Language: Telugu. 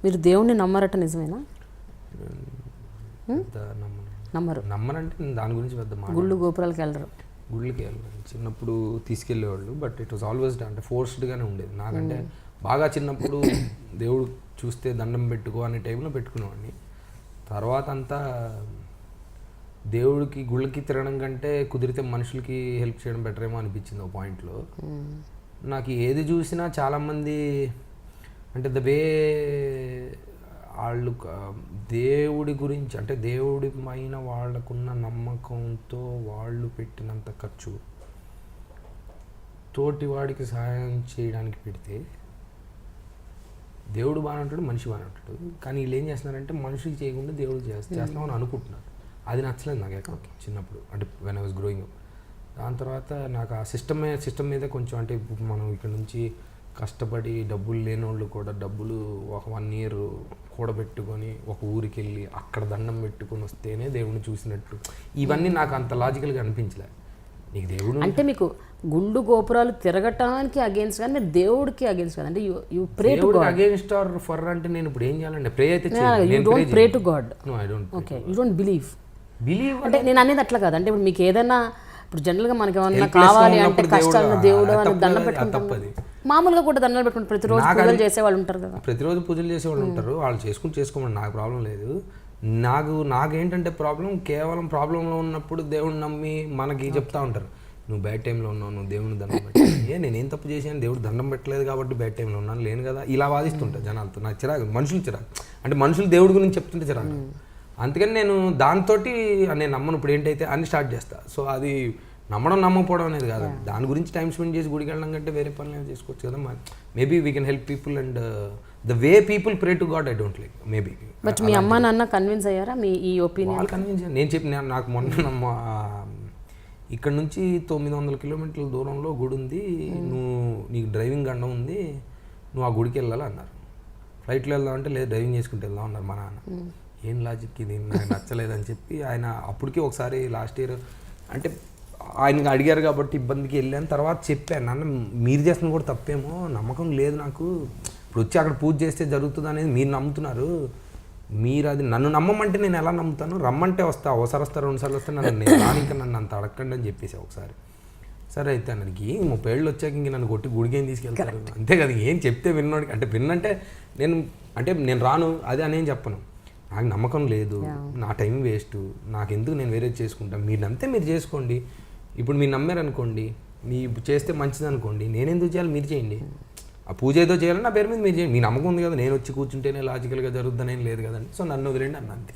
మీరు దేవుణ్ణి నమ్మరట నిజమేనా? నమ్మనంటే దాని గురించి పెద్ద గుళ్ళు గోపురాలకి వెళ్ళరు. గుళ్ళకి వెళ్ళరు. చిన్నప్పుడు తీసుకెళ్ళేవాళ్ళు, బట్ ఇట్ వాజ్ ఆల్వేస్ అంటే ఫోర్స్డ్గానే ఉండేది. నాకంటే బాగా చిన్నప్పుడు దేవుడు చూస్తే దండం పెట్టుకో అనే టైంలో పెట్టుకునేవాడిని. తర్వాత అంతా దేవుడికి గుళ్ళకి తిరగడం కంటే కుదిరితే మనుషులకి హెల్ప్ చేయడం బెటర్ ఏమో అనిపించింది ఒక పాయింట్లో. నాకు ఏది చూసినా చాలామంది అంటే ద వే వాళ్ళు దేవుడి గురించి అంటే దేవుడి పైన వాళ్ళకున్న నమ్మకంతో వాళ్ళు పెట్టినంత ఖర్చు తోటి వాడికి సహాయం చేయడానికి పెడితే దేవుడు బాగానే ఉంటాడు, మనిషి బాగానే ఉంటాడు. కానీ వీళ్ళు ఏం చేస్తున్నారంటే మనుషులకి చేయకుండా దేవుడు చేస్తామని అనుకుంటున్నారు. అది నచ్చలేదు నాకు ఎక్కడ చిన్నప్పుడు, అంటే when I was growing up. దాని తర్వాత నాకు ఆ సిస్టమ్ మీద కొంచెం అంటే మనం ఇక్కడ నుంచి కష్టపడి డబ్బులు లేని వాళ్ళు కూడా డబ్బులు ఒక 1 year కూడబెట్టుకొని ఒక ఊరికి వెళ్ళి అక్కడ దండం పెట్టుకొని వస్తేనే దేవుడిని చూసినట్టు, ఇవన్నీ నాకు అంత లాజికల్గా అనిపించలే. నీకు దేవుడు అంటే మీకు గుండు గోపురాలు తిరగటానికి అగేన్స్ట్ కానీ మీరు దేవుడికి అగేన్స్ట్ కాదు. అంటే you pray to God. Against or for అంటే నేను ఇప్పుడు ఏం చేయాలంటే ప్రే అయితే you don't pray to God. No I don't. Okay, you don't believe. అంటే నేను అనేది అట్లా కాదు. అంటే ఇప్పుడు మీకు ఏదైనా ఇప్పుడు జనరల్గా మనకి ఏమన్నా కావాలి అంటే కష్టాలను దేవుడు అని దండం పెట్టుకుంటాం. మామూలుగా కూడా దండాలు పెట్టుకుంటారు, ప్రతిరోజు పూజలు చేసేవాళ్ళు ఉంటారు కదా. ప్రతిరోజు పూజలు చేసేవాళ్ళు ఉంటారు, వాళ్ళు చేసుకోమని నాకు ప్రాబ్లం లేదు. నాకేంటంటే కేవలం ప్రాబ్లంలో ఉన్నప్పుడు దేవుడిని నమ్మి మనకి చెప్తా ఉంటారు, నువ్వు బ్యాడ్ టైంలో ఉన్నావు, నువ్వు దేవుని దండం పెట్టాలి. నేనేం తప్పు చేశాను, దేవుడు దండం పెట్టలేదు కాబట్టి బ్యాడ్ టైంలో ఉన్నాను, లేను కదా, ఇలా వాదిస్తుంటా జనాలతో. నాకు చిరాకు, మనుషులు చిరాకు. అంటే మనుషులు దేవుడి గురించి చెప్తుంటే చిరాకు. అందుకని నేను దాంతో నేను నమ్మను ఇప్పుడు ఏంటైతే అని స్టార్ట్ చేస్తా. సో అది నమ్మకపోవడం అనేది కాదు, దాని గురించి టైం స్పెండ్ చేసి గుడికి వెళ్ళడం కంటే వేరే పనులు చేసుకోవచ్చు కదా. Maybe we can help people and the way people pray to god I don't like maybe. But మీ అమ్మ నాన్న కన్విన్స్ అయ్యారా మీ ఈ ఒపీనియన్? వాళ్ళు కన్విన్స్ అయ్యారు. నేను చెప్పిన నాకు మొన్న ఇక్కడ నుంచి 900 kilometers దూరంలో గుడి ఉంది, నీకు డ్రైవింగ్ గండం ఉంది, నువ్వు ఆ గుడికి వెళ్ళాలి అన్నారు. ఫ్లైట్లో వెళ్దాం అంటే లేదు డ్రైవింగ్ చేసుకుంటూ వెళ్దాం అన్నారు మా నాన్న. ఏం లాజిక్ ఇది, నాకు నచ్చలేదని చెప్పి ఆయన అప్పటికి ఒకసారి లాస్ట్ ఇయర్ అంటే ఆయనకి అడిగారు కాబట్టి ఇబ్బందికి వెళ్ళాను. తర్వాత చెప్పాను, నాన్న మీరు చేస్తున్న కూడా తప్పేమో, నమ్మకం లేదు నాకు, ఇప్పుడు వచ్చి అక్కడ పూజ చేస్తే జరుగుతుంది అనేది మీరు నమ్ముతున్నారు, మీరు అది నన్ను నమ్మమంటే నేను ఎలా నమ్ముతాను, రమ్మంటే వస్తా, ఒకసారి వస్తా 2 సార్లు వస్తే నన్ను రానిక నన్ను అంత అడగండి అని చెప్పేసి ఒకసారి. సరే అయితే అన్నకి 30 ఏళ్ళు వచ్చాక ఇంక నన్ను కొట్టి గుడికి ఏం తీసుకెళ్తారు, అంతే కదా. ఏం చెప్తే విన్నోడికి అంటే విన్నంటే నేను రాను అది అనేం చెప్పను. నాకు నమ్మకం లేదు, నా టైం వేస్ట్, నాకెందుకు, నేను వేరే చేసుకుంటాను, మీరు నమ్మితే మీరు చేసుకోండి. ఇప్పుడు మీరు నమ్మారనుకోండి, మీ చేస్తే మంచిది అనుకోండి, నేనెందుకు చేయాలి, మీరు చేయండి. ఆ పూజ ఏదో చేయాలని నా పేరు మీద మీరు చేయండి, మీ నమ్మకం ఉంది కదా, నేను వచ్చి కూర్చుంటేనే లాజికల్గా జరుగుతుందనేం లేదు కదండి. సో నన్ను వదిలేండి అన్న, అంతే.